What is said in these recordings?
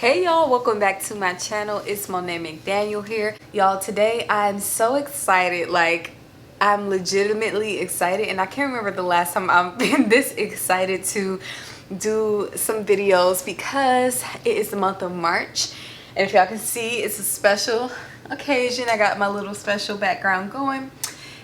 Hey y'all, welcome back to my channel. It's MonayMcdaniel here. Y'all, today I'm so excited. I'm legitimately excited, and I can't remember the last time I've been this excited to do some videos because it is the month of March. And if y'all can see, it's a special occasion. I got my little special background going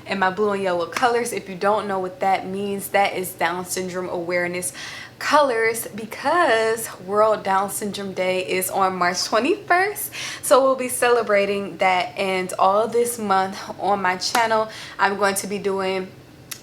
and my blue and yellow colors. If you don't know what that means, that is Down Syndrome Awareness colors, because World Down Syndrome Day is on March 21st. So we'll be celebrating that, and all this month on my channel I'm going to be doing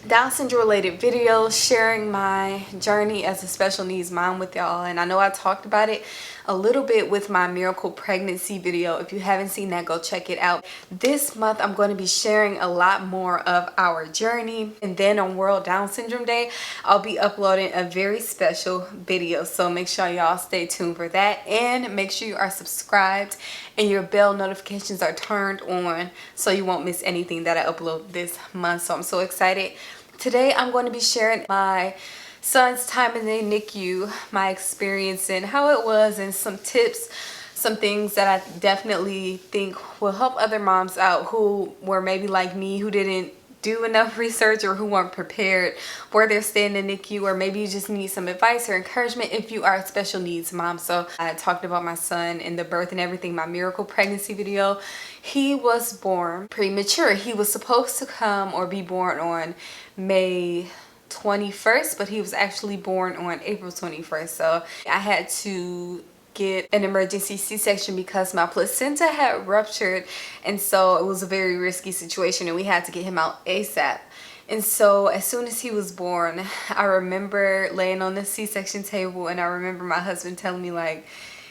Down syndrome related videos, sharing my journey as a special needs mom with y'all. And I know I talked about it a little bit with my miracle pregnancy video. If you haven't seen that, go check it out. This month I'm going to be sharing a lot more of our journey, and then on World Down Syndrome Day I'll be uploading a very special video, so make sure y'all stay tuned for that, and make sure you are subscribed and your bell notifications are turned on so you won't miss anything that I upload this month. So I'm so excited. Today I'm going to be sharing my son's time in the NICU, my experience and how it was, and some tips, some things that I definitely think will help other moms out who were maybe like me, who didn't do enough research or who weren't prepared for their stay in the NICU, or maybe you just need some advice or encouragement if you are a special needs mom. So I talked about my son and the birth and everything, my miracle pregnancy video. He was born premature. He was supposed to come or be born on May 21st, but he was actually born on April 21st. So I had to get an emergency C-section because my placenta had ruptured, and so it was a very risky situation and we had to get him out ASAP. And so as soon as he was born, I remember laying on the C-section table, and I remember my husband telling me like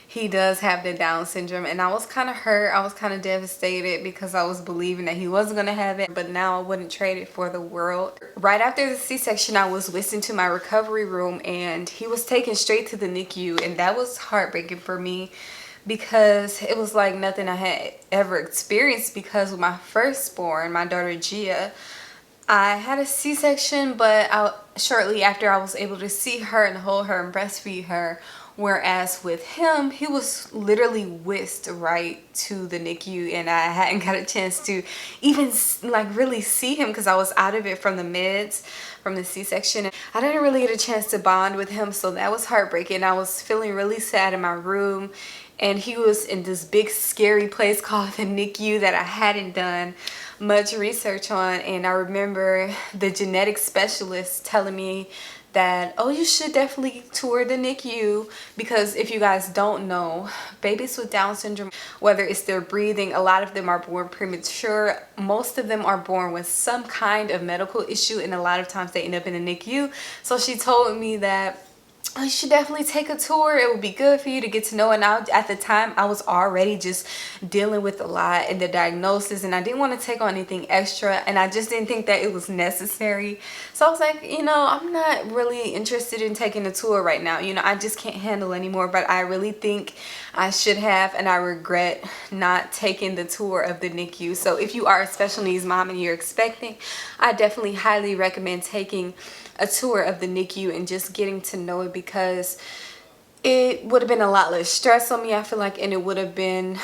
he does have the Down syndrome, and I was kind of hurt. I was kind of devastated because I was believing that he wasn't going to have it, but now I wouldn't trade it for the world. Right after the C-section, I was whisked into my recovery room, and he was taken straight to the NICU, and that was heartbreaking for me because it was like nothing I had ever experienced. Because with my firstborn, my daughter Gia, I had a C-section, but shortly after I was able to see her and hold her and breastfeed her. Whereas with him, he was literally whisked right to the NICU, and I hadn't got a chance to even like really see him because I was out of it from the meds, from the C-section. I didn't really get a chance to bond with him, so that was heartbreaking. I was feeling really sad in my room, and he was in this big scary place called the NICU that I hadn't done much research on. And I remember the genetic specialist telling me that, oh, you should definitely tour the NICU, because if you guys don't know, babies with Down syndrome, whether it's their breathing, a lot of them are born premature. Most of them are born with some kind of medical issue, and a lot of times they end up in the NICU. So she told me that, oh, you should definitely take a tour. It would be good for you to get to know. And at the time, I was already just dealing with a lot in the diagnosis, and I didn't want to take on anything extra, and I just didn't think that it was necessary. So I was like, I'm not really interested in taking a tour right now. I just can't handle anymore. But I really think I should have, and I regret not taking the tour of the NICU. So if you are a special needs mom and you're expecting, I definitely highly recommend taking a tour of the NICU and just getting to know it, because it would have been a lot less stress on me, I feel like, and it would have been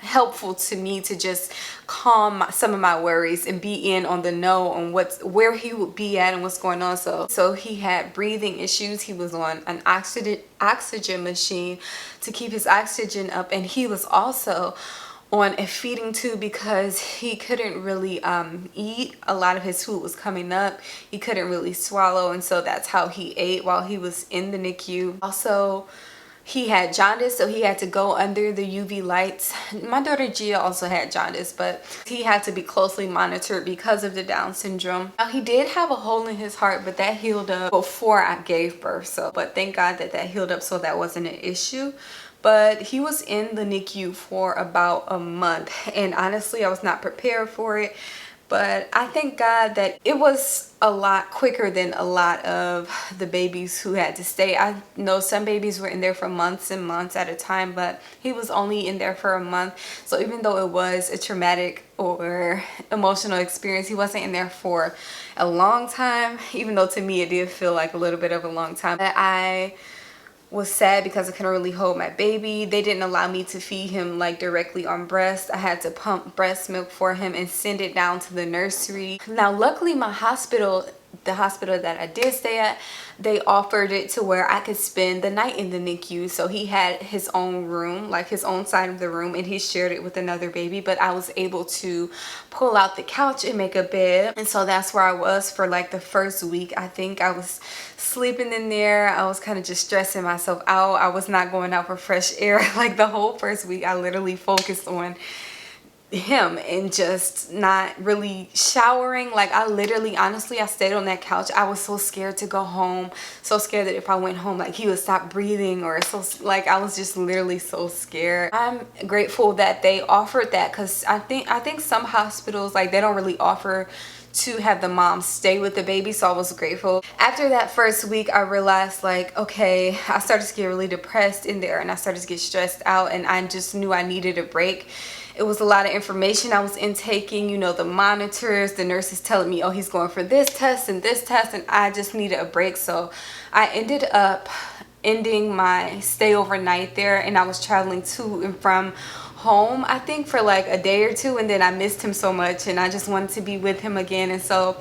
helpful to me to just calm some of my worries and be in on the know on where he would be at and what's going on. So he had breathing issues. He was on an oxygen machine to keep his oxygen up, and he was also on a feeding tube because he couldn't really eat. A lot of his food was coming up. He couldn't really swallow, and so that's how he ate while he was in the NICU. Also, he had jaundice, so he had to go under the UV lights. My daughter Gia also had jaundice, but he had to be closely monitored because of the Down syndrome. Now, he did have a hole in his heart, but that healed up before I gave birth. But thank God that healed up, so that wasn't an issue. But he was in the NICU for about a month, and honestly, I was not prepared for it. But I thank God that it was a lot quicker than a lot of the babies who had to stay. I know some babies were in there for months and months at a time, but he was only in there for a month. So even though it was a traumatic or emotional experience, he wasn't in there for a long time, even though to me it did feel like a little bit of a long time. I was sad because I couldn't really hold my baby. They didn't allow me to feed him like directly on breast. I had to pump breast milk for him and send it down to the nursery. Now luckily my hospital, the hospital that I did stay at, they offered it to where I could spend the night in the NICU. So he had his own room, like his own side of the room, and he shared it with another baby. But I was able to pull out the couch and make a bed. And so that's where I was for like the first week. I think I was sleeping in there. I was kind of just stressing myself out. I was not going out for fresh air. Like the whole first week, I literally focused on him and just not really showering. Like I literally, honestly, I stayed on that couch. I was so scared to go home, so scared that if I went home, like he would stop breathing, or so, like I was just literally so scared. I'm grateful that they offered that, because I think some hospitals, like they don't really offer to have the mom stay with the baby. So I was grateful. After that first week, I realized like, okay, I started to get really depressed in there, and I started to get stressed out, and I just knew I needed a break. It was a lot of information I was intaking, you know, the monitors, the nurses telling me, oh, he's going for this test, and I just needed a break. So I ended up ending my stay overnight there, and I was traveling to and from home, I think, for like a day or two, and then I missed him so much and I just wanted to be with him again. And so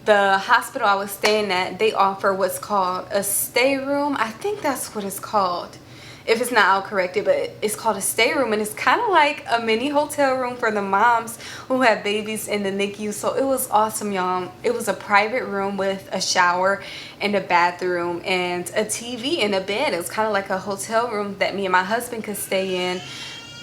the hospital I was staying at, they offer what's called a stay room. I think that's what it's called. If it's not, I'll correct it, but it's called a stay room, and it's kind of like a mini hotel room for the moms who have babies in the NICU. So it was awesome, y'all. It was a private room with a shower and a bathroom and a TV and a bed. It was kind of like a hotel room that me and my husband could stay in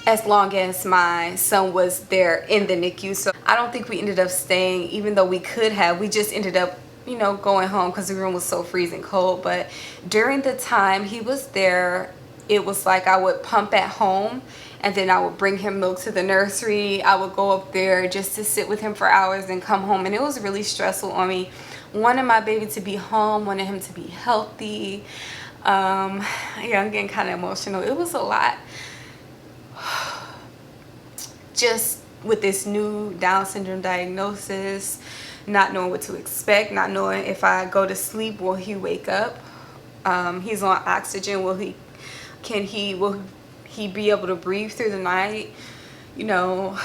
as long as my son was there in the NICU. So I don't think we ended up staying, even though we could have. We just ended up, you know, going home because the room was so freezing cold. But during the time he was there, it was like I would pump at home, and then I would bring him milk to the nursery. I would go up there just to sit with him for hours and come home, and it was really stressful on me. Wanted my baby to be home, wanted him to be healthy. Yeah, I'm getting kind of emotional. It was a lot. Just with this new Down syndrome diagnosis, not knowing what to expect, not knowing if I go to sleep, will he wake up? He's on oxygen. Will he be able to breathe through the night? You know,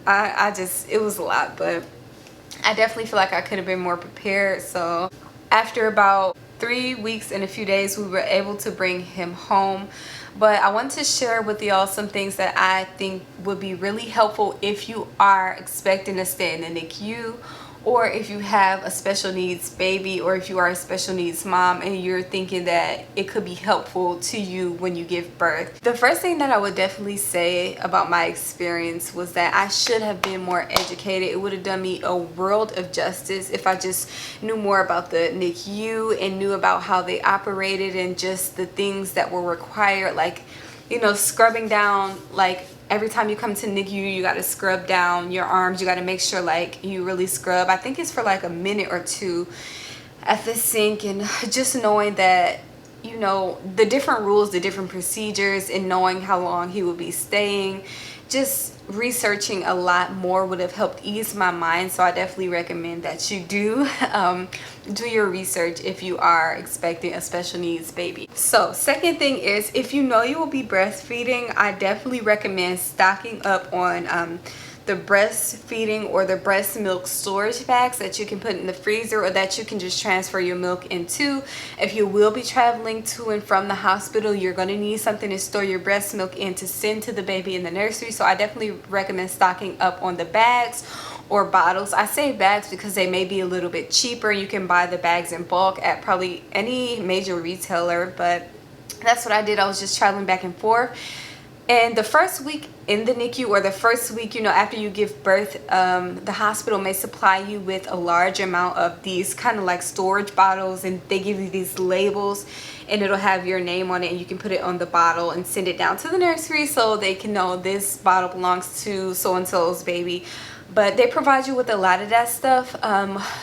I just, it was a lot, but I definitely feel like I could have been more prepared. So after about 3 weeks and a few days, we were able to bring him home. But I want to share with y'all some things that I think would be really helpful if you are expecting to stay in the NICU, or if you have a special needs baby, or if you are a special needs mom and you're thinking that it could be helpful to you when you give birth. The first thing that I would definitely say about my experience was that I should have been more educated. It would have done me a world of justice if I just knew more about the NICU and knew about how they operated and just the things that were required, like, you know, scrubbing down, like every time you come to NICU, you got to scrub down your arms. You got to make sure like you really scrub. I think it's for like a minute or two at the sink. And just knowing that, you know, the different rules, the different procedures, and knowing how long he will be staying, just researching a lot more would have helped ease my mind. So I definitely recommend that you do your research if you are expecting a special needs baby. So second thing is, if you know you will be breastfeeding, I definitely recommend stocking up on the breastfeeding or the breast milk storage bags that you can put in the freezer, or that you can just transfer your milk into. If you will be traveling to and from the hospital, you're going to need something to store your breast milk in to send to the baby in the nursery. So I definitely recommend stocking up on the bags or bottles. I say bags because they may be a little bit cheaper. You can buy the bags in bulk at probably any major retailer, but that's what I did. I was just traveling back and forth. And the first week in the NICU, or the first week, you know, after you give birth, the hospital may supply you with a large amount of these kind of like storage bottles, and they give you these labels, and it'll have your name on it, and you can put it on the bottle and send it down to the nursery so they can know this bottle belongs to so-and-so's baby. But they provide you with a lot of that stuff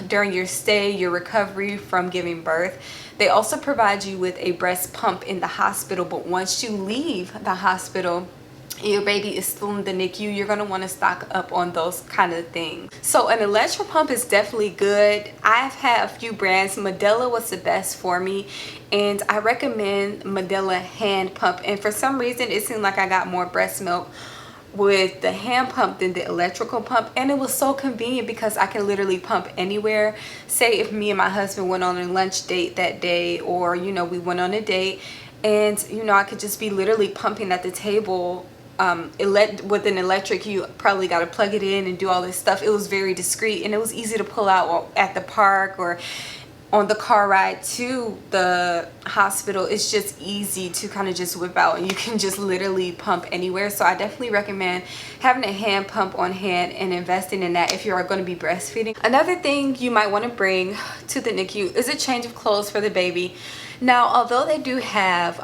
during your stay, your recovery from giving birth. They also provide you with a breast pump in the hospital, but once you leave the hospital, your baby is still in the NICU, you're going to want to stock up on those kind of things. So an electric pump is definitely good. I've had a few brands. Medela was the best for me, and I recommend Medela hand pump. And for some reason it seemed like I got more breast milk with the hand pump than the electrical pump, and it was so convenient because I can literally pump anywhere. Say if me and my husband went on a lunch date that day, or you know, we went on a date, and you know, I could just be literally pumping at the table. With an electric, you probably got to plug it in and do all this stuff. It was very discreet, and it was easy to pull out at the park or on the car ride to the hospital. It's just easy to kind of just whip out, and you can just literally pump anywhere. So I definitely recommend having a hand pump on hand and investing in that if you are going to be breastfeeding. Another thing you might want to bring to the NICU is a change of clothes for the baby. Now, although they do have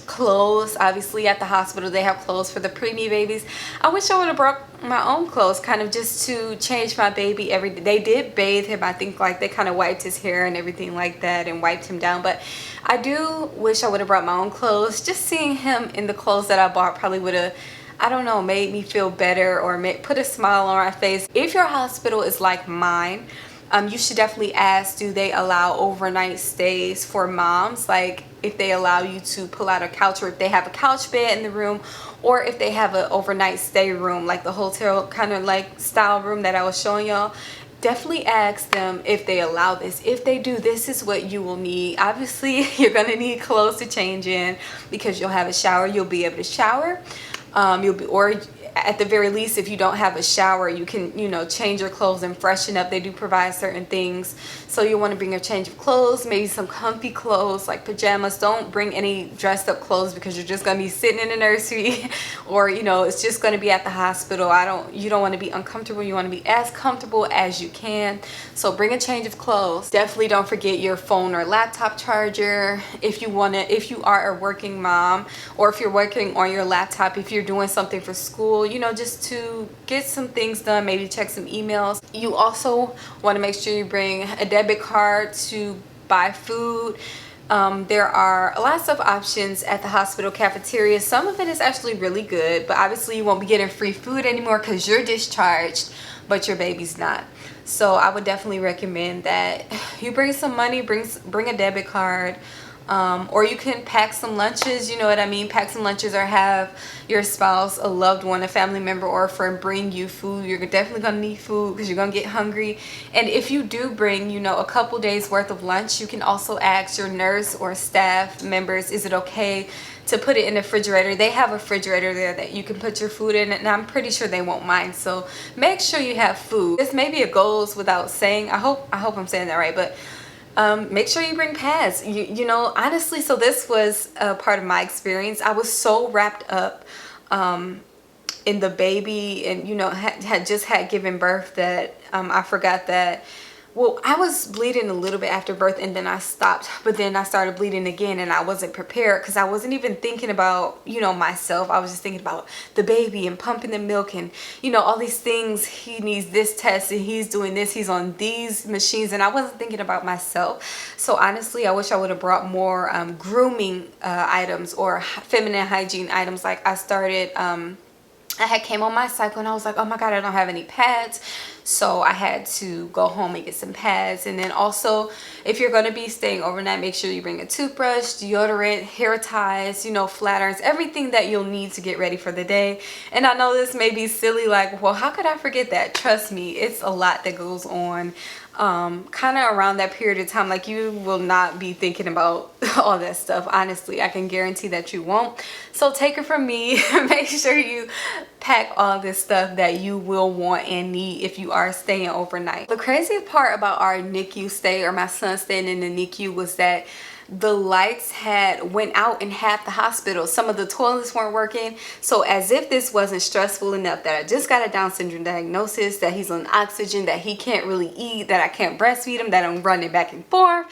clothes, obviously at the hospital they have clothes for the preemie babies, I wish I would have brought my own clothes, kind of just to change my baby every day. They did bathe him, I think, like they kind of wiped his hair and everything like that and wiped him down, but I do wish I would have brought my own clothes. Just seeing him in the clothes that I bought probably would have, I don't know, made me feel better or put a smile on my face. If your hospital is like mine, you should definitely ask, do they allow overnight stays for moms? Like if they allow you to pull out a couch, or if they have a couch bed in the room, or if they have an overnight stay room, like the hotel kind of like style room that I was showing y'all. Definitely ask them if they allow this. If they do, this is what you will need. Obviously, you're gonna need clothes to change in because you'll have a shower. You'll be able to shower. Or at the very least, if you don't have a shower, you can, you know, change your clothes and freshen up. They do provide certain things, so you want to bring a change of clothes, maybe some comfy clothes like pajamas. Don't bring any dressed up clothes because you're just going to be sitting in the nursery or, you know, it's just going to be at the hospital. You don't want to be uncomfortable. You want to be as comfortable as you can. So bring a change of clothes. Definitely don't forget your phone or laptop charger if you are a working mom, or if you're working on your laptop, if you're doing something for school, you know, just to get some things done, maybe check some emails. You also want to make sure you bring a debit card to buy food. There are lots of options at the hospital cafeteria. Some of it is actually really good, but obviously you won't be getting free food anymore because you're discharged, but your baby's not. So I would definitely recommend that you bring some money, bring a debit card. Or you can pack some lunches, you know what I mean? Pack some lunches, or have your spouse, a loved one, a family member, or a friend bring you food. You're definitely going to need food because you're going to get hungry. And if you do bring, you know, a couple days worth of lunch, you can also ask your nurse or staff members, is it okay to put it in the refrigerator? They have a refrigerator there that you can put your food in, and I'm pretty sure they won't mind. So make sure you have food. This maybe it goes without saying. I hope I'm saying that right, but make sure you bring pads. You know, honestly, so this was a part of my experience. I was so wrapped up in the baby, and you know, had just given birth that I forgot that, well, I was bleeding a little bit after birth, and then I stopped, but then I started bleeding again, and I wasn't prepared because I wasn't even thinking about, you know, myself. I was just thinking about the baby and pumping the milk and, you know, all these things. He needs this test and he's doing this, he's on these machines, and I wasn't thinking about myself. So honestly, I wish I would have brought more grooming items or feminine hygiene items. Like I had came on my cycle, and I was like, oh my god, I don't have any pads. So I had to go home and get some pads. And then also, if you're going to be staying overnight, make sure you bring a toothbrush, deodorant, hair ties, you know, flat irons, everything that you'll need to get ready for the day. And I know this may be silly, like, well, how could I forget that? Trust me, it's a lot that goes on kind of around that period of time. Like, you will not be thinking about all that stuff. Honestly, I can guarantee that you won't. So take it from me, make sure you pack all this stuff that you will want and need if you are staying overnight. The craziest part about our NICU stay, or my son staying in the NICU, was that the lights went out in half the hospital. Some of the toilets weren't working. So as if this wasn't stressful enough, that I just got a Down syndrome diagnosis, that he's on oxygen, that he can't really eat, that I can't breastfeed him, that I'm running back and forth,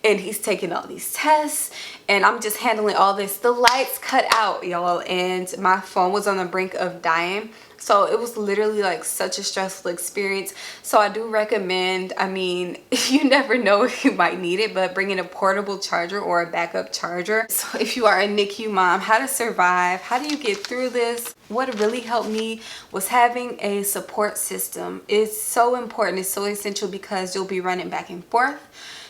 and he's taking all these tests, and I'm just handling all this. The lights cut out, y'all, and my phone was on the brink of dying. So it was literally like such a stressful experience. So I do recommend, I mean, you never know if you might need it, but bringing a portable charger or a backup charger. So if you are a NICU mom, how to survive, how do you get through this? What really helped me was having a support system. It's so important, it's so essential, because you'll be running back and forth.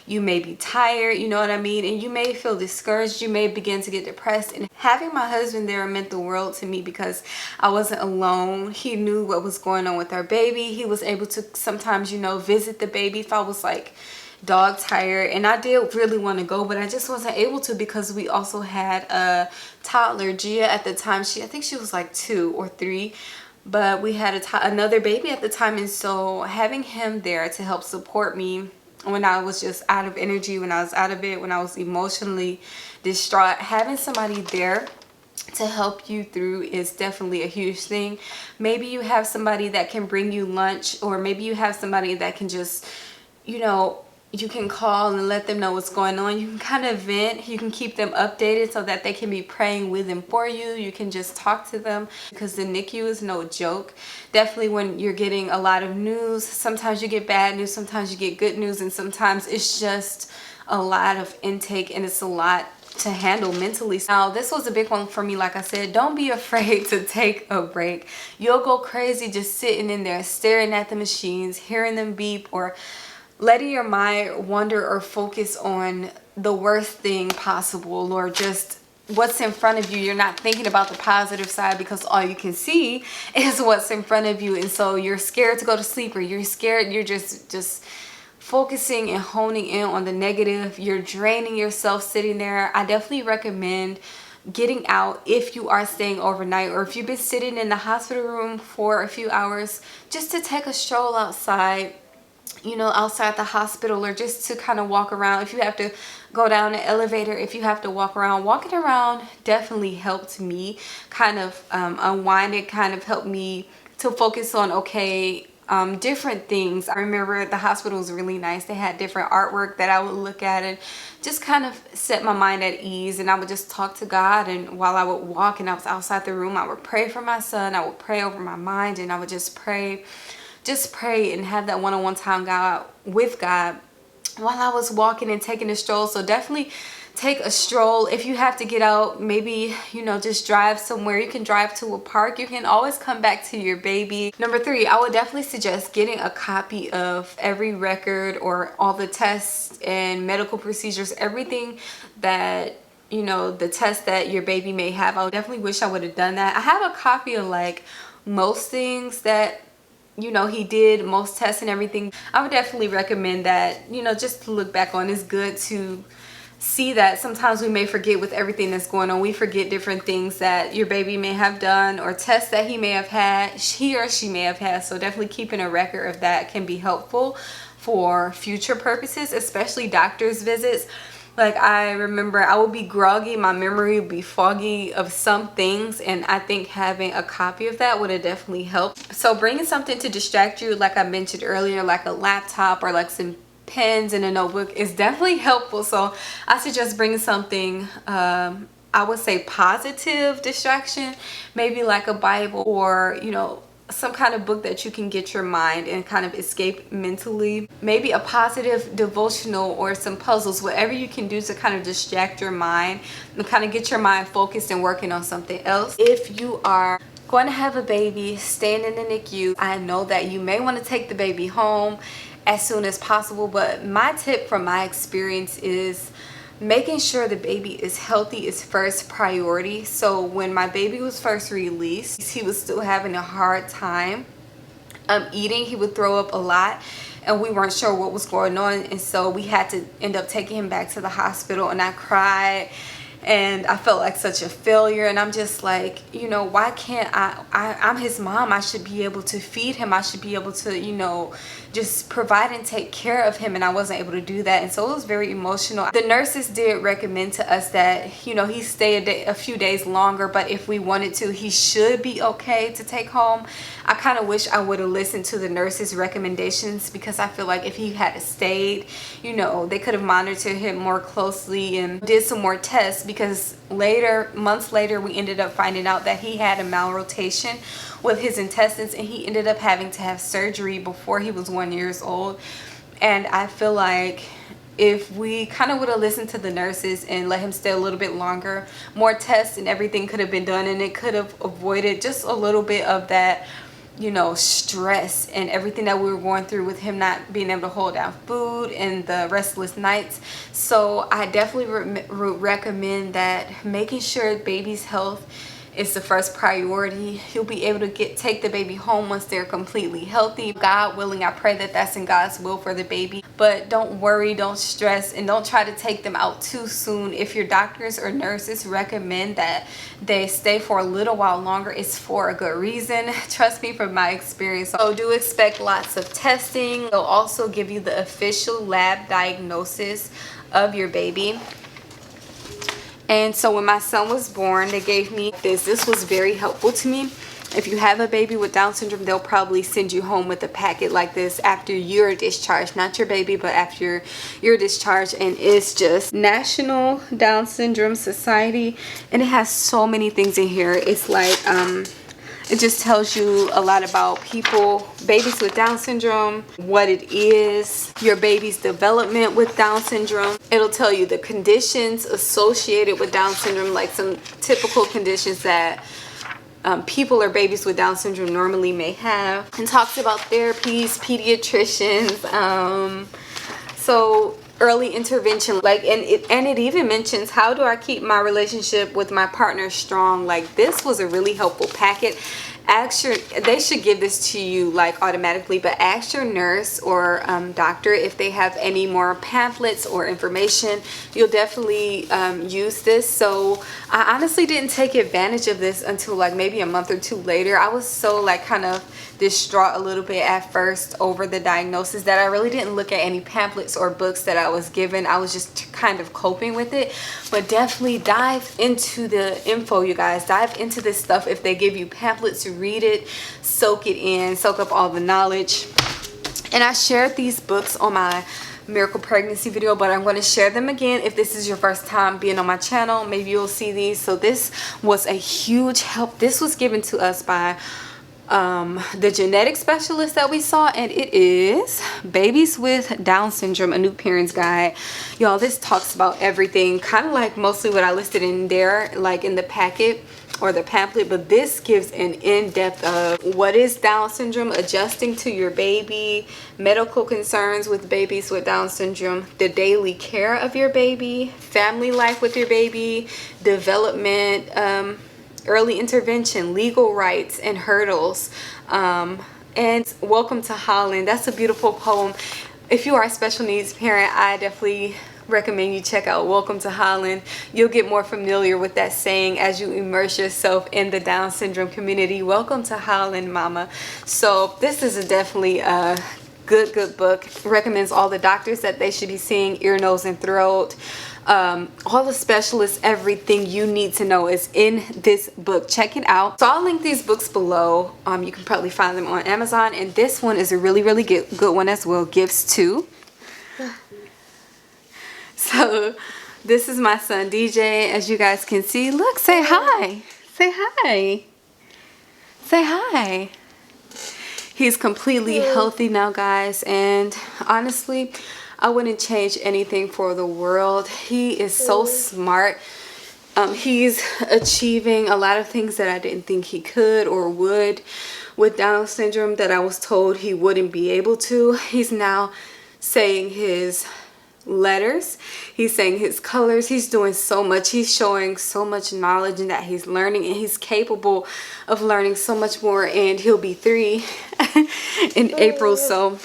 You may be tired, you know what I mean? And you may feel discouraged. You may begin to get depressed. And having my husband there meant the world to me, because I wasn't alone. He knew what was going on with our baby. He was able to sometimes, you know, visit the baby if I was like dog tired. And I did really want to go, but I just wasn't able to, because we also had a toddler, Gia, at the time. I think she was like 2 or 3. But we had another baby at the time. And so having him there to help support me when I was just out of energy, when I was out of it, when I was emotionally distraught, having somebody there to help you through is definitely a huge thing. Maybe you have somebody that can bring you lunch, or maybe you have somebody that can just, you know, you can call and let them know what's going on. You can kind of vent. You can keep them updated so that they can be praying with and for you. You can just talk to them, because the NICU is no joke. Definitely when you're getting a lot of news, sometimes you get bad news, sometimes you get good news, and sometimes it's just a lot of intake, and it's a lot to handle mentally. Now, this was a big one for me. Like I said, don't be afraid to take a break. You'll go crazy just sitting in there staring at the machines, hearing them beep, or letting your mind wander or focus on the worst thing possible, or just what's in front of you. You're not thinking about the positive side, because all you can see is what's in front of you. And so you're scared to go to sleep, or you're scared, you're just focusing and honing in on the negative. You're draining yourself sitting there. I definitely recommend getting out if you are staying overnight, or if you've been sitting in the hospital room for a few hours, just to take a stroll outside, you know, outside the hospital, or just to kind of walk around. If you have to go down an elevator, if you have to walk around, walking around definitely helped me kind of unwind. It kind of helped me to focus on, okay, different things. I remember the hospital was really nice. They had different artwork that I would look at and just kind of set my mind at ease. And I would just talk to God. And while I would walk and I was outside the room, I would pray for my son. I would pray over my mind, and I would just pray and have that one-on-one time with God while I was walking and taking a stroll. So definitely take a stroll. If you have to get out, maybe, you know, just drive somewhere. You can drive to a park. You can always come back to your baby. Number 3, I would definitely suggest getting a copy of every record, or all the tests and medical procedures, everything that, you know, the test that your baby may have. I would definitely wish I would have done that. I have a copy of like most things that, you know, he did, most tests and everything. I would definitely recommend that, you know, just to look back on. It's good to see that sometimes we may forget with everything that's going on. We forget different things that your baby may have done, or tests that he may have had, he or she may have had. So definitely keeping a record of that can be helpful for future purposes, especially doctor's visits. Like, I remember I would be groggy, my memory would be foggy of some things, and I think having a copy of that would have definitely helped. So bringing something to distract you, like I mentioned earlier, like a laptop or like some pens and a notebook, is definitely helpful. So I suggest bringing something, I would say positive distraction, maybe like a Bible, or, you know, some kind of book that you can get your mind and kind of escape mentally. Maybe a positive devotional or some puzzles, whatever you can do to kind of distract your mind and kind of get your mind focused and working on something else. If you are going to have a baby staying in the NICU, I know that you may want to take the baby home as soon as possible, but my tip from my experience is making sure the baby is healthy is first priority. So when my baby was first released, he was still having a hard time eating. He would throw up a lot, and we weren't sure what was going on, and so we had to end up taking him back to the hospital. And I cried, and I felt like such a failure. And I'm just like, you know, why can't I'm his mom. I should be able to feed him. I should be able to, you know, just provide and take care of him, and I wasn't able to do that. And so it was very emotional. The nurses did recommend to us that, you know, he stay a few days longer, but if we wanted to, he should be okay to take home. I kind of wish I would have listened to the nurses' recommendations, because I feel like if he had stayed, you know, they could have monitored him more closely and did some more tests, because months later, we ended up finding out that he had a malrotation with his intestines, and he ended up having to have surgery before he was 1 year old. And I feel like if we kind of would have listened to the nurses and let him stay a little bit longer, more tests and everything could have been done, and it could have avoided just a little bit of that, you know, stress and everything that we were going through with him not being able to hold down food and the restless nights. So I definitely recommend that making sure baby's health is the first priority. You'll be able to take the baby home once they're completely healthy. God willing, I pray that that's in God's will for the baby. But don't worry, don't stress, and don't try to take them out too soon. If your doctors or nurses recommend that they stay for a little while longer, it's for a good reason. Trust me from my experience. So do expect lots of testing. They'll also give you the official lab diagnosis of your baby. And so when my son was born, they gave me this. This was very helpful to me. If you have a baby with Down syndrome, they'll probably send you home with a packet like this after you're discharged. Not your baby, but after you're discharged. And it's just National Down Syndrome Society. And it has so many things in here. It's like, it just tells you a lot about babies with Down syndrome, what it is, your baby's development with Down syndrome. It'll tell you the conditions associated with Down syndrome, like some typical conditions that people or babies with Down syndrome normally may have. And talks about therapies, pediatricians, so early intervention, like, and it even mentions, how do I keep my relationship with my partner strong? Like, this was a really helpful packet. They should give this to you like automatically, but ask your nurse or doctor if they have any more pamphlets or information. You'll definitely use this. So I honestly didn't take advantage of this until like maybe a month or two later. I was so like kind of distraught a little bit at first over the diagnosis that I really didn't look at any pamphlets or books that I was given. I was just kind of coping with it. But definitely dive into the info, you guys. Dive into this stuff. If they give you pamphlets, read it, soak it in, soak up all the knowledge. And I shared these books on my miracle pregnancy video, but I'm going to share them again. If this is your first time being on my channel, maybe you'll see these. So this was a huge help. This was given to us by the genetic specialist that we saw, and it is Babies with Down Syndrome, a New Parent's Guide. Y'all, this talks about everything, kind of like mostly what I listed in there, like in the packet or the pamphlet, but this gives an in-depth of what is Down syndrome, adjusting to your baby, medical concerns with babies with Down syndrome, the daily care of your baby, family life with your baby, development, early intervention, legal rights and hurdles, and Welcome to Holland. That's a beautiful poem. If you are a special needs parent, I definitely recommend you check out Welcome to Holland. You'll get more familiar with that saying as you immerse yourself in the Down syndrome community. Welcome to Holland, mama. So this is definitely a good book. Recommends all the doctors that they should be seeing, ear, nose, and throat. All the specialists, everything you need to know is in this book. Check it out. So I'll link these books below. You can probably find them on Amazon, and this one is a really good one as well. Gifts too. So this is my son DJ, as you guys can see. Look, say hi. Say hi. Say hi. He's completely healthy now, guys, and honestly, I wouldn't change anything for the world. He is so smart. He's achieving a lot of things that I didn't think he could or would with Down syndrome, that I was told he wouldn't be able to. He's now saying his letters, he's saying his colors, he's doing so much, he's showing so much knowledge, and that he's learning, and he's capable of learning so much more, and he'll be 3 in April. So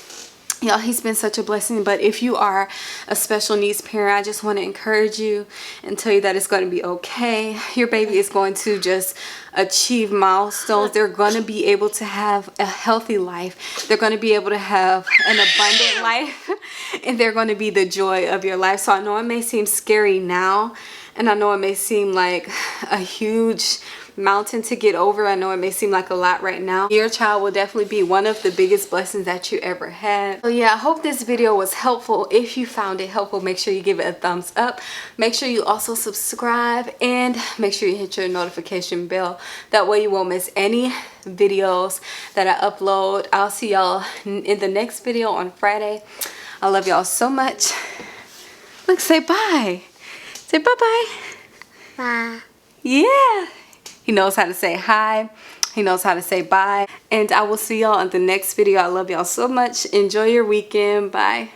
y'all, he's been such a blessing. But if you are a special needs parent, I just want to encourage you and tell you that it's going to be okay. Your baby is going to just achieve milestones. They're going to be able to have a healthy life. They're going to be able to have an abundant life, and they're going to be the joy of your life. So I know it may seem scary now, And I know it may seem like a huge mountain to get over. I know it may seem like a lot right now. Your child will definitely be one of the biggest blessings that you ever had. So yeah, I hope this video was helpful. If you found it helpful, make sure you give it a thumbs up. Make sure you also subscribe and make sure you hit your notification bell. That way you won't miss any videos that I upload. I'll see y'all in the next video on Friday. I love y'all so much. Look, say bye. Say bye-bye. Bye. Yeah. He knows how to say hi. He knows how to say bye. And I will see y'all in the next video. I love y'all so much. Enjoy your weekend. Bye.